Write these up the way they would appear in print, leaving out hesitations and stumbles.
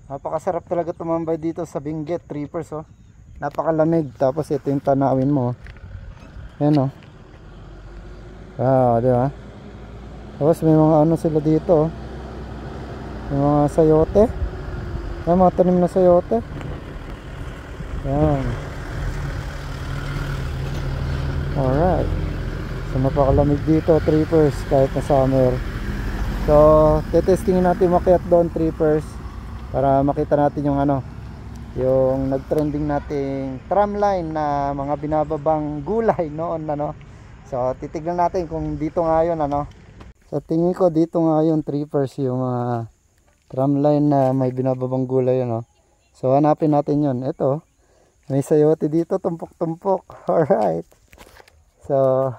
Napakasarap talaga tumambay dito sa Benguet, Trippers oh. Napakalamig. Tapos ito yung tanawin mo. Ayan oh. Wow, di ba? Tapos may mga ano sila dito oh. May mga sayote. Ayan, mga tanim na sayote. Ayan. Alright. So napakalamig dito, Trippers, kahit na summer. So tetestingin natin makiat doon, Trippers, para makita natin yung ano, yung nagtrending nating tramline na mga binababang gulay noon ano. So titignan natin kung dito nga yun ano. So tingin ko dito nga yun, Trippers, yung mga tramline na may binababang gulay ano. So hanapin natin yun. Ito, may sayote dito, tumpok-tumpok. Alright. So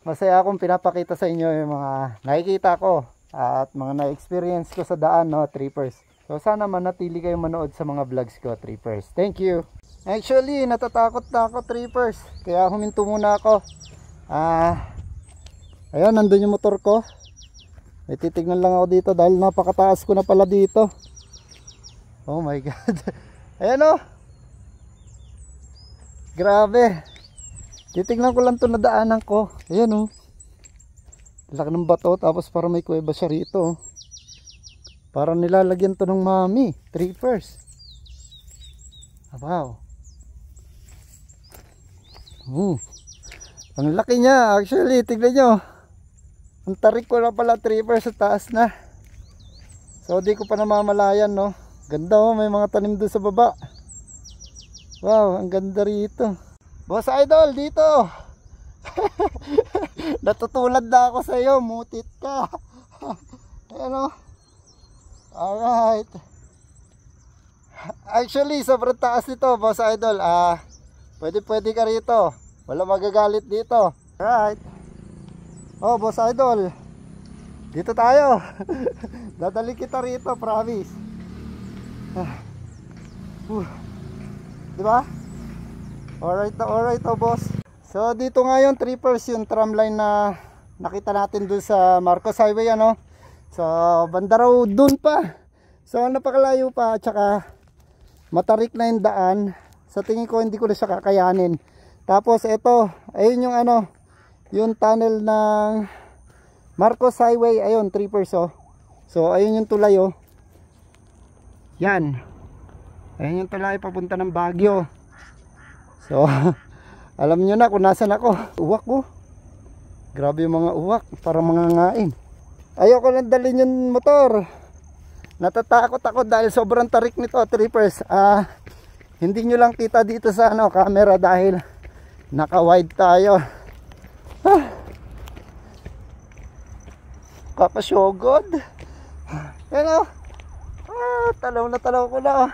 masaya akong pinapakita sa inyo yung mga nakikita ko at mga na-experience ko sa daan, no, Trippers. So sana manatili kayo manood sa mga vlogs ko, Trippers. Thank you. Actually, natatakot na ako, Trippers, kaya huminto muna ako. Ayun, nandun yung motor ko. May titignan lang ako dito dahil napakataas ko na pala dito. Oh my God. Ayan oh. Grabe. Titignan ko lang ito na daanan ko. Ayan oh. Laki ng bato, tapos para may kuweba siya rito. Para nilalagyan to ng mami, Trippers. Wow. Ang laki niya actually, tignan nyo. Ang tarik ko na pala, Trippers, sa taas na. So di ko pa namamalayan, no. Ganda oh, may mga tanim doon sa baba. Wow, ang ganda rito. Boss Idol, dito. Natutulad na ako sa iyo, mutit ka. Ayan o. Alright. Actually, sobrang taas nito, Boss Idol. Pwede ka rito. Wala magagalit dito. Alright. Oh, Boss Idol, dito tayo. Dadali kita rito, promise. Diba? Alright to, boss. So dito ngayon, Trippers, yung tramline na nakita natin dun sa Marcos Highway ano. So banda raw dun pa. So napakalayo pa, at saka matarik na yung daan. Sa tingin ko hindi ko na siya kakayanin. Tapos ito, ayun yung ano, yung tunnel ng Marcos Highway. Ayun, Trippers oh. So ayun yung tulay oh. Yan. Ayun yung tulay papunta ng Baguio. So alam nyo na kung nasan ako. Uwak ko. Grabe yung mga uwak, parang mga ngain. Ayoko lang dalhin yung motor. Natatakot ako dahil sobrang tarik nito, Trippers. Hindi nyo lang kita dito sa ano, camera dahil naka-wide tayo. Kapasyogod. Yan o. Tanaw na tanaw ko na.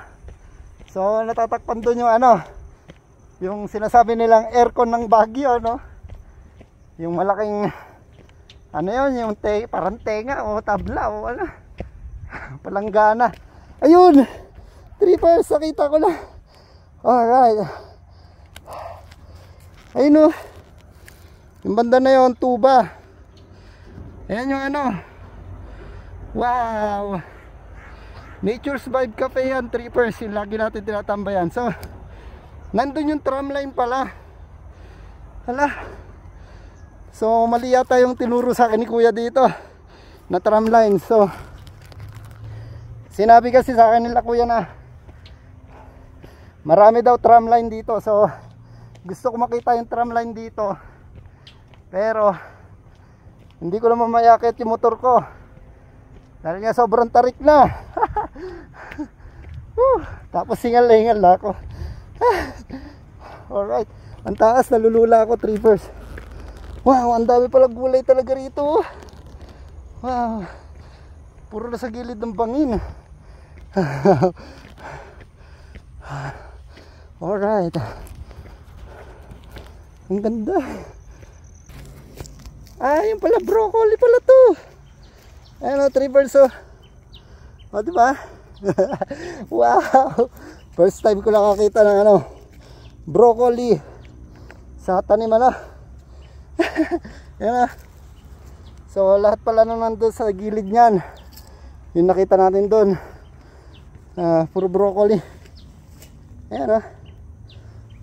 So natatakpan doon yung ano, yung sinasabi nilang aircon ng Baguio, no? Yung malaking ano yun, yung parang tenga o tabla o ano, palanggana. Ayun, Trippers, nakita ko na. Alright. Ayun o, yung banda na yun, tuba. Ayan yung ano. Wow, Nature's Vibe Cafe yan, Trippers, yung lagi natin tinatambayan. So nandun yung tramline pala. Hala. So mali yata yung tinuro sa akin ni kuya dito na tramline. So sinabi kasi sa akin nila kuya na marami daw tramline dito. So gusto ko makita yung tramline dito, pero hindi ko naman mayakit yung motor ko dahil nga sobrang tarik na. Tapos hingal-hingal na ako. Alright, ang taas, nalulula ako, Trippers. Wow, ang dami pala gulay talaga rito. Wow, puro na sa gilid ng bangin. Alright, ang ganda. Yung pala broccoli pala to. Ayan o, Trippers oh. O diba? Wow, first time ko nakakita ng ano, broccoli sa tanim ano. Yan na. So lahat pala nung nandun sa gilid niyan, yung nakita natin doon, Puro broccoli. Ayan,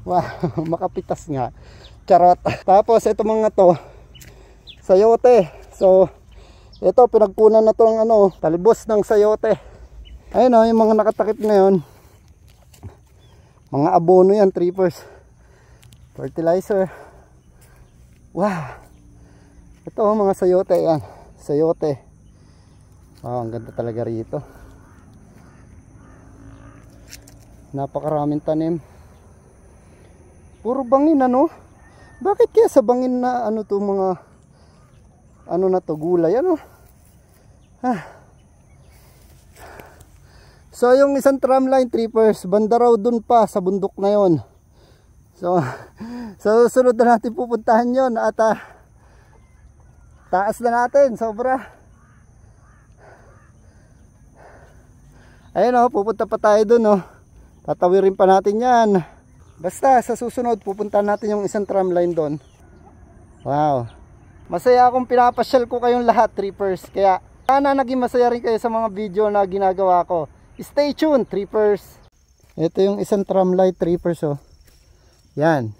wow, makapitas nga. Charot. Tapos ito mga to, sayote. So ito pinagkunan na tong talbos ng sayote. Ayun yung mga nakatakip na yun. Mga abono yan, trippers. Fertilizer. Wow. Ito mga sayote yan. Sayote. Wow, ang ganda talaga rito. Napakaraming tanim. Puro bangin Bakit kaya sa bangin na to mga na to gulay So yung isang tramline trippers, banda raw dun pa sa bundok na yon. So susunod na natin pupuntahan yon at taas na natin sobra. Ayun pupunta pa tayo dun tatawirin pa natin yan. Basta sa susunod pupuntahan natin yung isang tramline dun. Wow, masaya akong pinapasyal ko kayong lahat trippers. Kaya sana naging masaya rin kayo sa mga video na ginagawa ko. Stay tuned trippers. Ito yung isang tramline trippers Yan.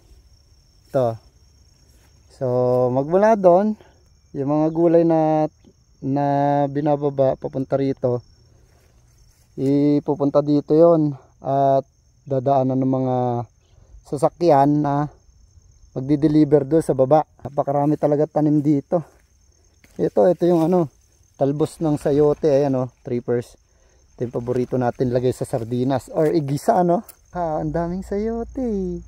Ito. So magmula doon, yung mga gulay na binababa papunta rito, ipupunta dito yon at dadaanan ng mga sasakyan na magdi-deliver doon sa baba. Napakarami talaga tanim dito. Ito yung talbos ng sayote. Ayan trippers. Ito yung paborito natin lagay sa sardinas or igisa ang daming sayote.